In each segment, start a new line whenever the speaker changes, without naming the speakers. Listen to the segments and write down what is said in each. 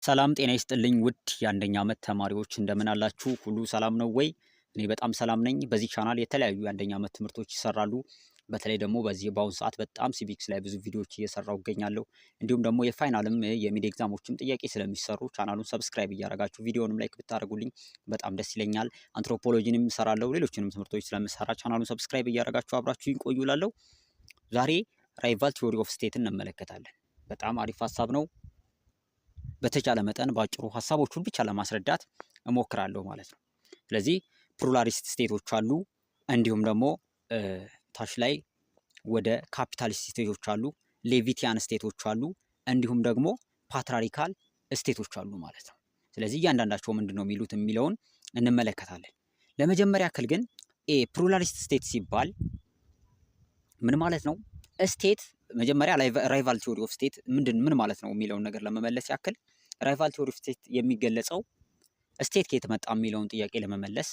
ሰላም ጤና ይስጥልኝ ውድ የአንደኛ ዓመት ተማሪዎች እንደምን አላችሁ? ሁሉ ሰላም ነው ወይ? እኔ በጣም ሰላም ነኝ። በዚህ ቻናል የተለያዩ የአንደኛ ዓመት ትምህርቶች ይሰራሉ። በተለይ ደግሞ በአሁኑ ሰዓት በጣም ሲቪክስ ላይ ብዙ ቪዲዮዎች እየሰራሁ እገኛለሁ። እንዲሁም ደግሞ የፋይናልም የሚድ ኤግዛሞችም ጥያቄ ስለሚሰሩ ቻናሉን ሰብስክራይብ እያደረጋችሁ ቪዲዮንም ላይክ ብታደርጉልኝ በጣም ደስ ይለኛል። አንትሮፖሎጂንም እሰራለሁ፣ ሌሎችንም ትምህርቶች ስለምሰራ ቻናሉን ሰብስክራይብ እያደረጋችሁ አብራችሁኝ ቆዩ እላለሁ። ዛሬ ራይቫል ቲዮሪ ኦፍ ስቴትን እንመለከታለን። በጣም አሪፍ ሀሳብ ነው። በተቻለ መጠን ባጭሩ ሀሳቦቹን ብቻ ለማስረዳት እሞክራለሁ ማለት ነው። ስለዚህ ፕሉራሊስት ስቴቶች አሉ፣ እንዲሁም ደግሞ ታች ላይ ወደ ካፒታሊስት ስቴቶች አሉ፣ ሌቪቲያን ስቴቶች አሉ፣ እንዲሁም ደግሞ ፓትራሪካል ስቴቶች አሉ ማለት ነው። ስለዚህ እያንዳንዳቸው ምንድን ነው የሚሉት የሚለውን እንመለከታለን። ለመጀመሪያ ያክል ግን ፕሉራሊስት ስቴት ሲባል ምን ማለት ነው? ስቴት መጀመሪያ ራይቫል ቲዮሪ ኦፍ ስቴት ምን ማለት ነው የሚለውን ነገር ለመመለስ ያክል ራይቫል ቲዮሪ ኦፍ ስቴት የሚገለጸው ስቴት ከየት መጣ የሚለውን ጥያቄ ለመመለስ፣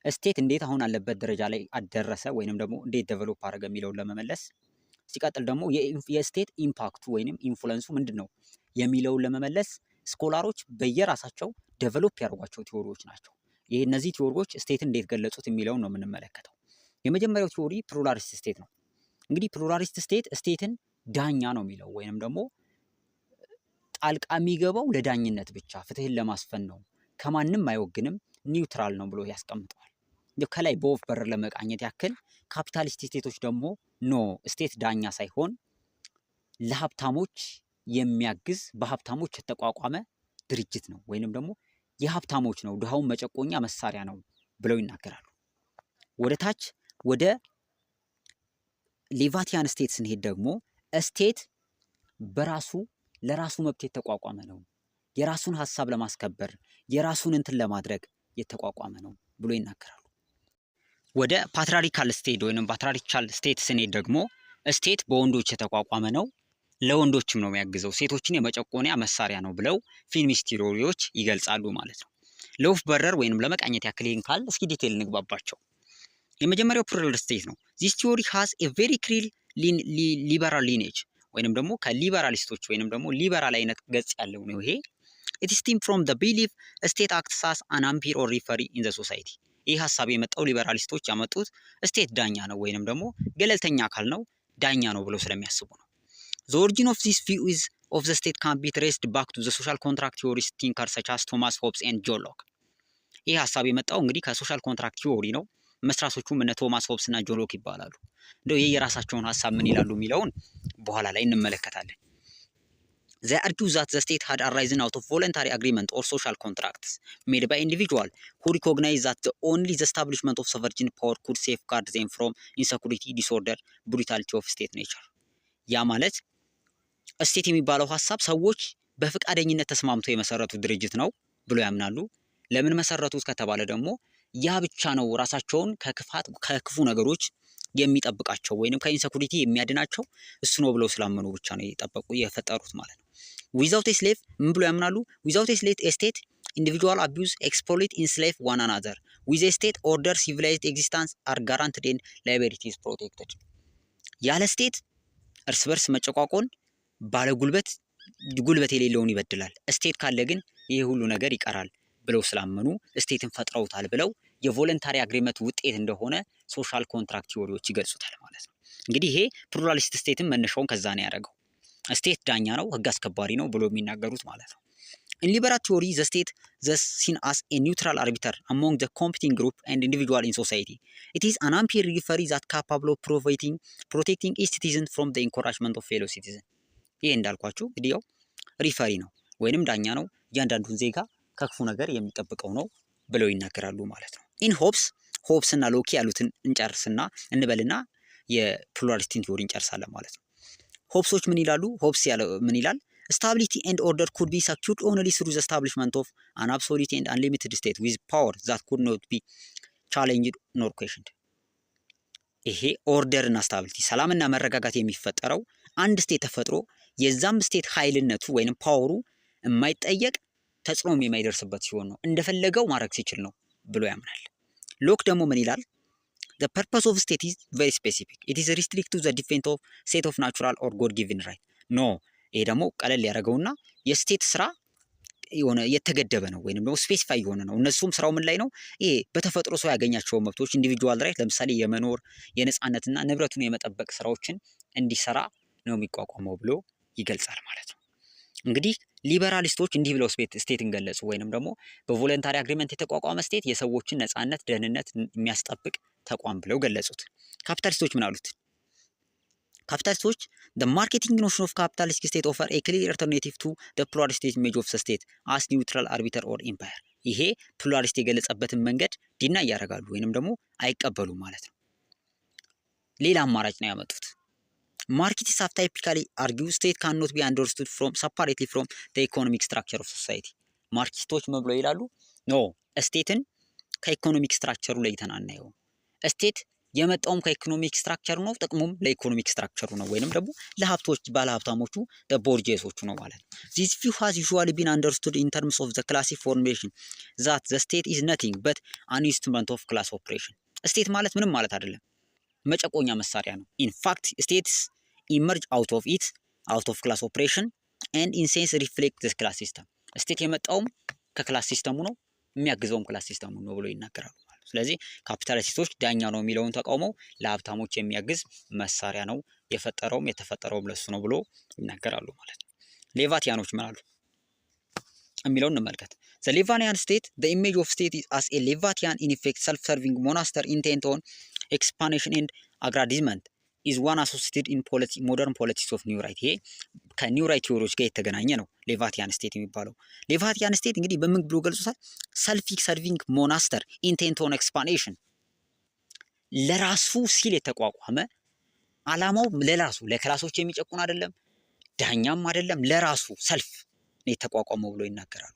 ስቴት እንዴት አሁን አለበት ደረጃ ላይ አደረሰ ወይንም ደግሞ እንዴት ዴቨሎፕ አደረገ የሚለውን ለመመለስ፣ ሲቀጥል ደግሞ የስቴት ኢምፓክቱ ወይንም ኢንፍሉዌንሱ ምንድን ነው የሚለውን ለመመለስ ስኮላሮች በየራሳቸው ዴቨሎፕ ያደርጓቸው ቲዮሪዎች ናቸው። እነዚህ ቲዮሪዎች ስቴትን እንዴት ገለጹት የሚለውን ነው የምንመለከተው። የመጀመሪያው ቲዮሪ ፕሉራሊስት ስቴት ነው። እንግዲህ ፕሉራሊስት ስቴት ስቴትን ዳኛ ነው የሚለው ወይንም ደግሞ ጣልቃ የሚገባው ለዳኝነት ብቻ ፍትህን ለማስፈን ነው፣ ከማንም አይወግንም፣ ኒውትራል ነው ብሎ ያስቀምጠዋል። ከላይ በወፍ በረር ለመቃኘት ያክል ካፒታሊስት ስቴቶች ደግሞ ኖ ስቴት ዳኛ ሳይሆን ለሀብታሞች የሚያግዝ በሀብታሞች የተቋቋመ ድርጅት ነው ወይንም ደግሞ የሀብታሞች ነው፣ ድሃውን መጨቆኛ መሳሪያ ነው ብለው ይናገራሉ። ወደ ታች ወደ ሌቫቲያን ስቴት ስንሄድ ደግሞ ስቴት በራሱ ለራሱ መብት የተቋቋመ ነው፣ የራሱን ሀሳብ ለማስከበር የራሱን እንትን ለማድረግ የተቋቋመ ነው ብሎ ይናገራሉ። ወደ ፓትራሪካል ስቴት ወይንም ፓትራሪካል ስቴት ስንሄድ ደግሞ ስቴት በወንዶች የተቋቋመ ነው፣ ለወንዶችም ነው የሚያግዘው፣ ሴቶችን የመጨቆኒያ መሳሪያ ነው ብለው ፊልሚስት ቲዮሪዎች ይገልጻሉ ማለት ነው። ለወፍ በረር ወይንም ለመቃኘት ያክል ይህን ካል እስኪ ዲቴል እንግባባቸው። የመጀመሪያው ፕሉራሊስት ስቴት ነው። ዚስ ቲዮሪ ሃዝ ኤ ቬሪ ክሊር ሊበራል ሊኔጅ ወይንም ደግሞ ከሊበራሊስቶች ወይንም ደግሞ ሊበራል አይነት ገጽ ያለው ነው ይሄ። ኢት ስቲም ፍሮም ዘ ቢሊፍ ስቴት አክትስ አስ አን አምፒር ኦር ሪፈሪ ኢን ዘ ሶሳይቲ። ይህ ሀሳብ የመጣው ሊበራሊስቶች ያመጡት ስቴት ዳኛ ነው ወይንም ደግሞ ገለልተኛ አካል ነው፣ ዳኛ ነው ብለው ስለሚያስቡ ነው። ዘ ኦሪጂን ኦፍ ዚስ ቪው ኢዝ ኦፍ ዘ ስቴት ካን ቢ ትሬስድ ባክ ቱ ዘ ሶሻል ኮንትራክት ቲዮሪስ ቲንከር ሰች አስ ቶማስ ሆብስ ኤንድ ጆን ሎክ። ይህ ሀሳብ የመጣው እንግዲህ ከሶሻል ኮንትራክት ቲዮሪ ነው። መስራቾቹም እነ ቶማስ ሆብስ እና ጆን ሎክ ይባላሉ። እንደው የራሳቸውን ሀሳብ ምን ይላሉ የሚለውን በኋላ ላይ እንመለከታለን። They argue that the state had arisen out of voluntary agreement or social contracts made by individual who recognize that only the establishment of sovereign power could safeguard them from insecurity, disorder, brutality of state nature። ያ ማለት ስቴት የሚባለው ሀሳብ ሰዎች በፍቃደኝነት ተስማምተው የመሰረቱት ድርጅት ነው ብሎ ያምናሉ። ለምን መሰረቱት ከተባለ ደግሞ ያ ብቻ ነው ራሳቸውን ከክፉ ነገሮች የሚጠብቃቸው ወይንም ከኢንሰኩሪቲ የሚያድናቸው እሱ ነው ብለው ስላመኑ ብቻ ነው የፈጠሩት ማለት ነው። ዊዛውት ኤ ስሌቭ ምን ብሎ ያምናሉ? ዊዛውት ኤ ስቴት ኢንዲቪጁዋል አቢዩዝ ኤክስፕሎይት ኢንስሌቭ ዋን አናዘር ዊዝ ኤ ስቴት ኦርደር ሲቪላይዝድ ኤግዚስታንስ አር ጋራንትድ ኤንድ ላይቢሊቲ ኢዝ ፕሮቴክትድ። ያለ ስቴት እርስ በርስ መጨቋቆን ጉልበት የሌለውን ይበድላል። ስቴት ካለ ግን ይሄ ሁሉ ነገር ይቀራል ብለው ስላመኑ ስቴትን ፈጥረውታል ብለው የቮለንታሪ አግሪመንት ውጤት እንደሆነ ሶሻል ኮንትራክት ቲዮሪዎች ይገልጹታል ማለት ነው። እንግዲህ ይሄ ፕሉራሊስት ስቴትን መነሻውን ከዛ ነው ያደረገው። ስቴት ዳኛ ነው፣ ህግ አስከባሪ ነው ብሎ የሚናገሩት ማለት ነው። ኢን ሊበራል ቲዮሪ ዘ ስቴት ዘ ሲን አስ ኤ ኒውትራል አርቢተር አሞንግ ዘ ኮምፒቲንግ ግሩፕ ኤንድ ኢንዲቪጁዋል ኢን ሶሳይቲ ኢት ኢዝ አን አምፒር ሪፈሪ ዛት ካፓብል ኦፍ ፕሮቴክቲንግ ኢች ሲቲዝን ፍሮም ዘ ኢንኮራጅመንት ኦፍ ፌሎ ሲቲዝን። ይሄ እንዳልኳችሁ እንግዲህ ያው ሪፈሪ ነው ወይንም ዳኛ ነው፣ እያንዳንዱን ዜጋ ከክፉ ነገር የሚጠብቀው ነው ብለው ይናገራሉ ማለት ነው። ኢን ሆብስ እና ሎኪ ያሉትን እንጨርስና እንበልና የፕሉራሊስትን ቲዮሪ እንጨርሳለን ማለት ነው። ሆብሶች ምን ይላሉ? ሆብስ ያለው ምን ይላል? ስታቢሊቲ ኤንድ ኦርደር ኩድ ቢ ሰኪውርድ ኦንሊ ስሩ ዘ ስታብሊሽመንት ኦፍ አን አብሶሉት ኤንድ አንሊሚትድ ስቴት ዊዝ ፓወር ዛት ኩድ ኖት ቢ ቻሌንጅድ ኖር ኩዌሽንድ። ይሄ ኦርደር እና ስታቢሊቲ ሰላምና መረጋጋት የሚፈጠረው አንድ ስቴት ተፈጥሮ የዛም ስቴት ኃይልነቱ ወይንም ፓወሩ የማይጠየቅ ተጽዕኖም የማይደርስበት ሲሆን ነው፣ እንደፈለገው ማድረግ ሲችል ነው ብሎ ያምናል። ሎክ ደግሞ ምን ይላል? The purpose of state is very specific. It is restricted to the defense of state of natural or God given right. No ይሄ ደግሞ ቀለል ያደረገውና የስቴት ስራ የሆነ የተገደበ ነው ወይንም ደግሞ ስፔሲፋይ የሆነ ነው። እነሱም ስራው ምን ላይ ነው? ይሄ በተፈጥሮ ሰው ያገኛቸው መብቶች ኢንዲቪጁዋል ራይት፣ ለምሳሌ የመኖር የነጻነትና ንብረቱን የመጠበቅ ስራዎችን እንዲሰራ ነው የሚቋቋመው ብሎ ይገልጻል ማለት ነው። እንግዲህ ሊበራሊስቶች እንዲህ ብለው ስቴትን ገለጹ፣ ወይንም ደግሞ በቮለንታሪ አግሪመንት የተቋቋመ ስቴት የሰዎችን ነጻነት፣ ደህንነት የሚያስጠብቅ ተቋም ብለው ገለጹት። ካፒታሊስቶች ምን አሉት? ካፒታሊስቶች the marketing notion of capitalistic state offer a clear alternative to the pluralistic image of the state as neutral arbiter or empire። ይሄ ፕሉራሊስት የገለጸበትን መንገድ ዲና እያደረጋሉ ወይንም ደግሞ አይቀበሉም ማለት ነው። ሌላ አማራጭ ነው ያመጡት። Marxists have typically argue state cannot be understood separately from the economic structure of society። ማርክሲስቶች ምን ብለው ይላሉ? ኖ ስቴትን ከኢኮኖሚክ ስትራክቸሩ ለይተን አናየውም። ስቴት የመጣውም ከኢኮኖሚክ ስትራክቸሩ ነው፣ ጥቅሙም ለኢኮኖሚክ ስትራክቸሩ ነው፣ ወይንም ደግሞ ለሀብቶች ባለሀብታሞቹ ቦርጄሶቹ ነው ማለት ነው። This view has usually been understood in terms of the classic formulation that the state is nothing but an instrument of class operation። ስቴት ማለት ምንም ማለት አይደለም፣ መጨቆኛ መሳሪያ ነው። In fact, states emerge out of class operation and in sense reflect this class system። ስቴት የመጣውም ከክላስ ሲስተሙ ነው፣ የሚያግዘውም ክላስ ሲስተሙ ነው ብሎ ይናገራሉ። ስለዚህ ካፒታሊስቶች ዳኛ ነው የሚለውን ተቃውመው ለሀብታሞች የሚያግዝ መሳሪያ ነው የፈጠረውም የተፈጠረውም ለሱ ነው ብሎ ይናገራሉ ማለት ነው። ሌቫቲያኖች ምን አሉ የሚለውን እንመልከት። The Levanian state, the image of state is as a Levatian in effect self-serving monster intent on expansion and aggrandizement is one associated in modern politics of new right። ይሄ ከኒው ራይት ቲዎሪዎች ጋር የተገናኘ ነው ሌቫቲያን ስቴት የሚባለው። ሌቫቲያን ስቴት እንግዲህ በምን ብሎ ገልጾታል? ሰልፍ ሰርቪንግ ሞናስተር ኢንቴንት ኦን ኤክስፓንሽን፣ ለራሱ ሲል የተቋቋመ አላማው ለራሱ ለክላሶች የሚጨቁን አይደለም፣ ዳኛም አይደለም፣ ለራሱ ሰልፍ የተቋቋመው ብሎ ይናገራሉ።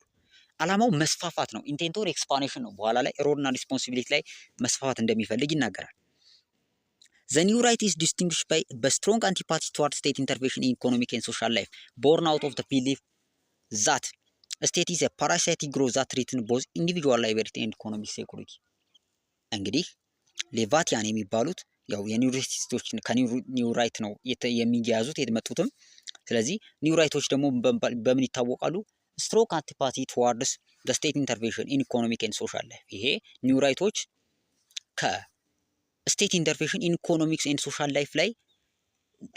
አላማው መስፋፋት ነው። ኢንቴንት ኦን ኤክስፓንሽን ነው። በኋላ ላይ ሮልና ሪስፖንሲቢሊቲ ላይ መስፋፋት እንደሚፈልግ ይናገራል። The new right is distinguished by a strong antipathy toward state intervention in economic and social life, born out of the belief that state is a parasitic growth that threatens both individual liberty and economic security። እንግዲህ ሌቫቲያን የሚባሉት ያው የኒውሪስቶች ከኒው ራይት ነው የሚያያዙት የመጡትም። ስለዚህ ኒው ራይቶች ደግሞ በምን ይታወቃሉ? ስትሮንግ አንቲፓቲ towards the state intervention in economic and social life። ይሄ ኒው ራይቶች ስቴት ኢንተርቬንሽን ኢን ኢኮኖሚክስ ኤንድ ሶሻል ላይፍ ላይ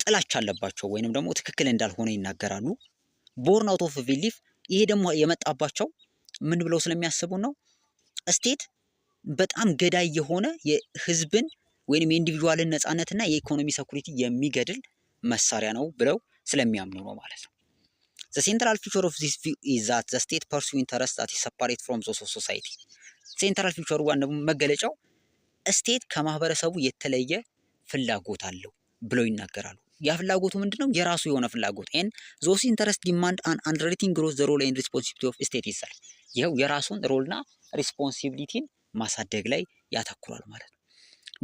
ጥላቻ አለባቸው ወይንም ደግሞ ትክክል እንዳልሆነ ይናገራሉ። ቦርን አውት ኦፍ ቢሊፍ፣ ይሄ ደግሞ የመጣባቸው ምን ብለው ስለሚያስቡ ነው? ስቴት በጣም ገዳይ የሆነ የህዝብን ወይንም የኢንዲቪጁዋልን ነጻነትና የኢኮኖሚ ሴኩሪቲ የሚገድል መሳሪያ ነው ብለው ስለሚያምኑ ነው ማለት ነው። The central feature of this view is that the state pursue interests that is separate from those of society። ሴንትራል ፊቸሩ ዋና መገለጫው ስቴት ከማህበረሰቡ የተለየ ፍላጎት አለው ብለው ይናገራሉ። ያ ፍላጎቱ ምንድነው? የራሱ የሆነ ፍላጎት ኤን ዞስ ኢንተረስት ዲማንድ አን አንደርቴኪንግ ግሮዝ ዘ ሮል ኤንድ ሪስፖንሲቢሊቲ ኦፍ ስቴት ይሳል። ይኸው የራሱን ሮልና ሪስፖንሲቢሊቲን ማሳደግ ላይ ያተኩራል ማለት ነው።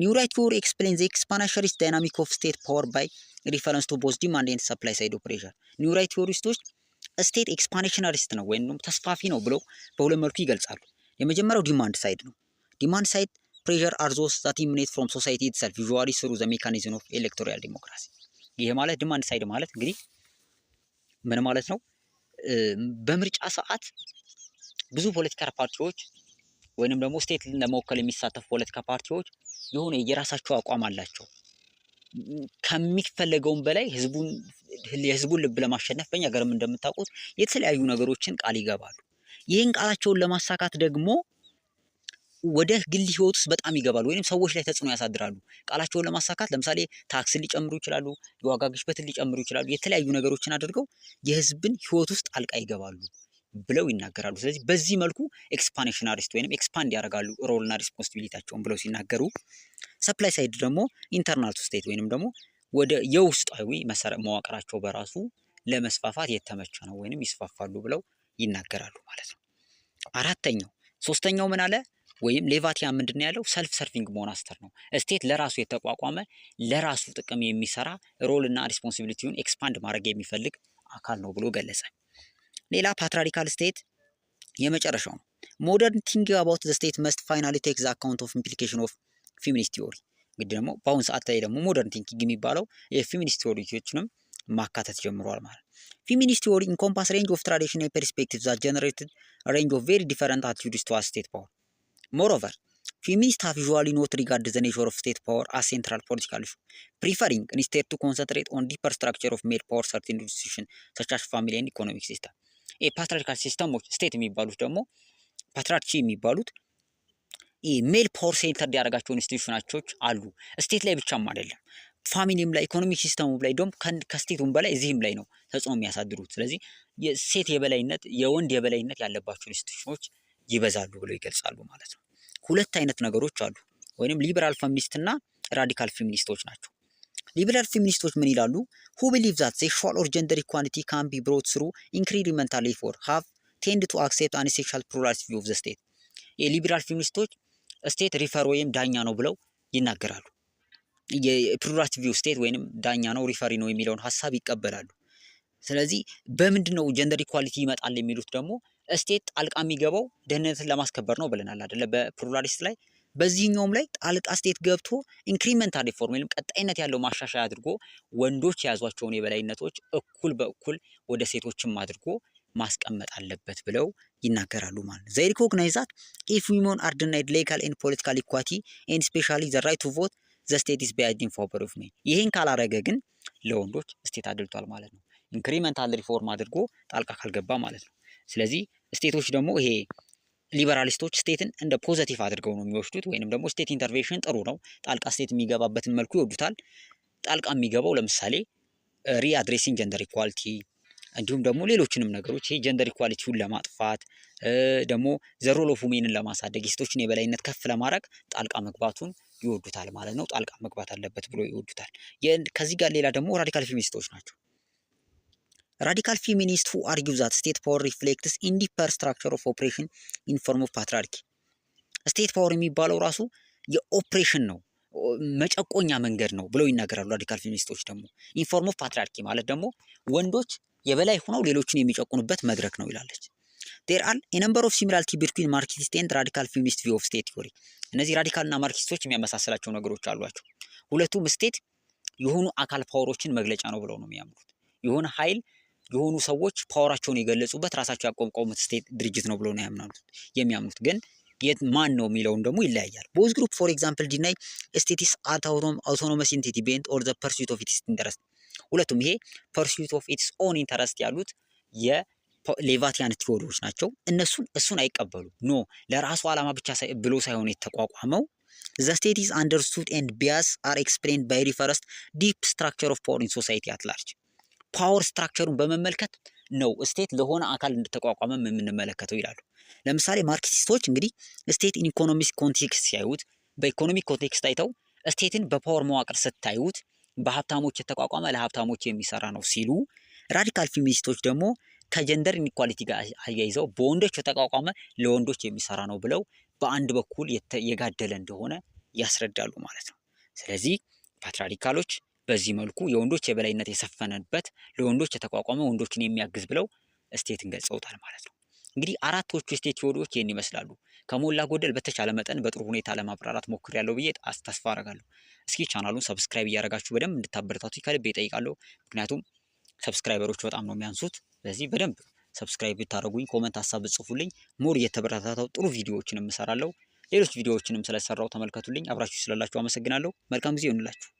ኒው ራይት ቲዎሪ ኤክስፕሌን ዘ ኤክስፓንሽኒስት ዳይናሚክ ኦፍ ስቴት ፓወር ባይ ሪፈረንስ ቱ ቦዝ ዲማንድ ኤንድ ሰፕላይ ሳይድ ኦፕሬሽን። ኒው ራይት ቲዎሪስቶች ስቴት ኤክስፓንሽናሪስት ነው ወይም ተስፋፊ ነው ብለው በሁለት መልኩ ይገልጻሉ። የመጀመሪያው ዲማንድ ሳይድ ነው። ዲማንድ ሳይድ pressure are those that emanate from society itself usually through the mechanism of electoral democracy። ይሄ ማለት ዲማንድ ሳይድ ማለት እንግዲህ ምን ማለት ነው? በምርጫ ሰዓት ብዙ ፖለቲካ ፓርቲዎች ወይንም ደግሞ ስቴት ለመወከል የሚሳተፉ ፖለቲካ ፓርቲዎች የሆነ የራሳቸው አቋም አላቸው። ከሚፈለገውም በላይ የህዝቡን ልብ ለማሸነፍ በእኛ ሀገርም እንደምታውቁት የተለያዩ ነገሮችን ቃል ይገባሉ። ይህን ቃላቸውን ለማሳካት ደግሞ ወደ ግል ህይወት ውስጥ በጣም ይገባሉ ወይንም ሰዎች ላይ ተጽዕኖ ያሳድራሉ። ቃላቸውን ለማሳካት ለምሳሌ ታክስን ሊጨምሩ ይችላሉ፣ የዋጋ ግሽበትን ሊጨምሩ ይችላሉ። የተለያዩ ነገሮችን አድርገው የህዝብን ህይወት ውስጥ ጣልቃ ይገባሉ ብለው ይናገራሉ። ስለዚህ በዚህ መልኩ ኤክስፓንሽናሪስት ወይንም ኤክስፓንድ ያደርጋሉ ሮልና ሪስፖንሲቢሊቲያቸውን ብለው ሲናገሩ፣ ሰፕላይ ሳይድ ደግሞ ኢንተርናል ቱ ስቴት ወይንም ደግሞ ወደ የውስጣዊ መዋቅራቸው በራሱ ለመስፋፋት የተመቸ ነው ወይንም ይስፋፋሉ ብለው ይናገራሉ ማለት ነው። ሶስተኛው ምን አለ? ወይም ሌቫቲያን ምንድን ነው ያለው? ሰልፍ ሰርቪንግ ሞናስተር ነው። ስቴት ለራሱ የተቋቋመ ለራሱ ጥቅም የሚሰራ ሮልና ሪስፖንሲቢሊቲውን ኤክስፓንድ ማድረግ የሚፈልግ አካል ነው ብሎ ገለጸ። ሌላ ፓትሪያርካል ስቴት የመጨረሻው ነው። ሞደርን ቲንኪንግ አባውት ዘ ስቴት መስት ፋይናሊ ቴክ ዘ አካውንት ኦፍ ኢምፕሊኬሽን ኦፍ ፌሚኒስት ቲዮሪ። እንግዲህ ደግሞ በአሁን ሰዓት ላይ ደግሞ ሞደርን ቲንኪንግ የሚባለው የፌሚኒስት ቲዮሪዎችንም ማካተት ጀምሯል ማለት ነው። Feminist theory encompass range of traditional perspectives that generated a range of very different attitudes towards state power. Moreover, feminists have usually not regarded the nature of state power as central political issue, preferring instead to concentrate on deeper structure of male power certain institutions such as family and economic system. ፓትሪያርካል ሲስተሞች ስቴት የሚባሉት ደግሞ ፓትሪያርቺ የሚባሉት ሜል ፓወር ሴንተር ያደረጋቸው ኢንስቲትዩሽኖች አሉ። ስቴት ላይ ብቻም አይደለም፣ ፋሚሊም ላይ ኢኮኖሚክ ሲስተሙ ላይ ደግሞ ከስቴቱም በላይ እዚህም ላይ ነው ተጽዕኖ የሚያሳድሩት። ስለዚህ የሴት የበላይነት የወንድ የበላይነት ያለባቸው ኢንስቲትዩሽኖች ይበዛሉ ብለው ይገልጻሉ ማለት ነው። ሁለት አይነት ነገሮች አሉ፣ ወይንም ሊበራል ፌሚኒስት እና ራዲካል ፌሚኒስቶች ናቸው። ሊበራል ፌሚኒስቶች ምን ይላሉ? who believe that sexual or gender equality can be brought through incremental effort have tend to accept an essential pluralist view of the state። የሊበራል ፌሚኒስቶች ስቴት ሪፈር ወይም ዳኛ ነው ብለው ይናገራሉ። የፕሉራሊስት ቪው ስቴት ወይንም ዳኛ ነው ሪፈሪ ነው የሚለውን ሀሳብ ይቀበላሉ። ስለዚህ በምንድነው ጀንደር ኢኳሊቲ ይመጣል የሚሉት ደግሞ ስቴት ጣልቃ የሚገባው ደህንነትን ለማስከበር ነው ብለናል አይደለ? በፕሉራሊስት ላይ በዚህኛውም ላይ ጣልቃ ስቴት ገብቶ ኢንክሪመንታል ሪፎርም ወይም ቀጣይነት ያለው ማሻሻያ አድርጎ ወንዶች የያዟቸውን የበላይነቶች እኩል በእኩል ወደ ሴቶችም አድርጎ ማስቀመጥ አለበት ብለው ይናገራሉ ማለት ነው። they recognize that if women are denied legal and political equality and especially the right to vote the state is bad in favor of men። ይሄን ካላረገ ግን ለወንዶች ስቴት አድልቷል ማለት ነው። ኢንክሪመንታል ሪፎርም አድርጎ ጣልቃ ካልገባ ማለት ነው። ስለዚህ ስቴቶች ደግሞ ይሄ ሊበራሊስቶች ስቴትን እንደ ፖዘቲቭ አድርገው ነው የሚወስዱት፣ ወይንም ደግሞ ስቴት ኢንተርቬንሽን ጥሩ ነው፣ ጣልቃ ስቴት የሚገባበትን መልኩ ይወዱታል። ጣልቃ የሚገባው ለምሳሌ ሪአድሬሲንግ ጀንደር ኢኳሊቲ እንዲሁም ደግሞ ሌሎችንም ነገሮች ይሄ ጀንደር ኢኳሊቲውን ለማጥፋት ደግሞ ዘሮል ኦፍ ውሜንን ለማሳደግ የሴቶችን የበላይነት ከፍ ለማድረግ ጣልቃ መግባቱን ይወዱታል ማለት ነው። ጣልቃ መግባት አለበት ብሎ ይወዱታል። ከዚህ ጋር ሌላ ደግሞ ራዲካል ፌሚኒስቶች ናቸው። ራዲካል ፌሚኒስት who argue that state power reflects in deeper structure of operation in form of patriarchy። ስቴት ፓወር የሚባለው ራሱ የኦፕሬሽን ነው፣ መጨቆኛ መንገድ ነው ብለው ይናገራሉ። ራዲካል ፌሚኒስቶች ደግሞ ኢንፎርም ኦፍ ፓትሪያርኪ ማለት ደግሞ ወንዶች የበላይ ሆነው ሌሎችን የሚጨቁኑበት መድረክ ነው ይላለች። there are a number of similarity between marxist and radical feminist view of state theory። እነዚህ ራዲካልና ማርክሲስቶች የሚያመሳስላቸው ነገሮች አሏቸው። ሁለቱም ስቴት የሆኑ አካል ፓወሮችን መግለጫ ነው ብለው ነው የሚያምኑት። የሆነ ኃይል የሆኑ ሰዎች ፓወራቸውን የገለጹበት ራሳቸው ያቋቋሙት ስቴት ድርጅት ነው ብለው ነው የሚያምኑት። ግን የት ማን ነው የሚለውን ደግሞ ይለያያል። ቦዝ ግሩፕ ፎር ኤግዛምፕል ዲናይ ስቴትስ አውቶኖመስ ኢንቲቲ ቤንት ኦር ዘ ፐርሱት ኦፍ ኢትስ ኢንተረስት። ሁለቱም ይሄ ፐርሱት ኦፍ ኢትስ ኦን ኢንተረስት ያሉት የሌቫቲያን ቲዎሪዎች ናቸው። እሱን አይቀበሉ ኖ ለራሱ ዓላማ ብቻ ብሎ ሳይሆን የተቋቋመው the state is understood and bias are explained by refers deep structure of power in society at large። ፓወር ስትራክቸሩን በመመልከት ነው ስቴት ለሆነ አካል እንደተቋቋመ የምንመለከተው ይላሉ። ለምሳሌ ማርክሲስቶች እንግዲህ ስቴት ኢን ኢኮኖሚክ ኮንቴክስት ሲያዩት፣ በኢኮኖሚክ ኮንቴክስት አይተው ስቴትን በፓወር መዋቅር ስታዩት በሀብታሞች የተቋቋመ ለሀብታሞች የሚሰራ ነው ሲሉ፣ ራዲካል ፌሚኒስቶች ደግሞ ከጀንደር ኢንኢኳሊቲ ጋር አያይዘው በወንዶች የተቋቋመ ለወንዶች የሚሰራ ነው ብለው በአንድ በኩል የጋደለ እንደሆነ ያስረዳሉ ማለት ነው። ስለዚህ ፓትሪያርካሎች በዚህ መልኩ የወንዶች የበላይነት የሰፈነበት ለወንዶች የተቋቋመ ወንዶችን የሚያግዝ ብለው ስቴትን ገልጸውታል ማለት ነው። እንግዲህ አራቶቹ የስቴት ቲዎሪዎች ይህን ይመስላሉ። ከሞላ ጎደል በተቻለ መጠን በጥሩ ሁኔታ ለማብራራት ሞክሬያለሁ ብዬ ተስፋ አደርጋለሁ። እስኪ ቻናሉን ሰብስክራይብ እያደረጋችሁ በደንብ እንድታበረታቱ ከልቤ እጠይቃለሁ። ምክንያቱም ሰብስክራይበሮች በጣም ነው የሚያንሱት። ስለዚህ በደንብ ሰብስክራይብ ብታደርጉኝ፣ ኮመንት ሀሳብ ብጽፉልኝ ሞር እየተበረታታው ጥሩ ቪዲዮዎችንም እሰራለሁ። ሌሎች ቪዲዮዎችንም ስለሰራው ተመልከቱልኝ። አብራችሁ ስላላችሁ አመሰግናለሁ። መልካም ጊዜ ይሁንላችሁ።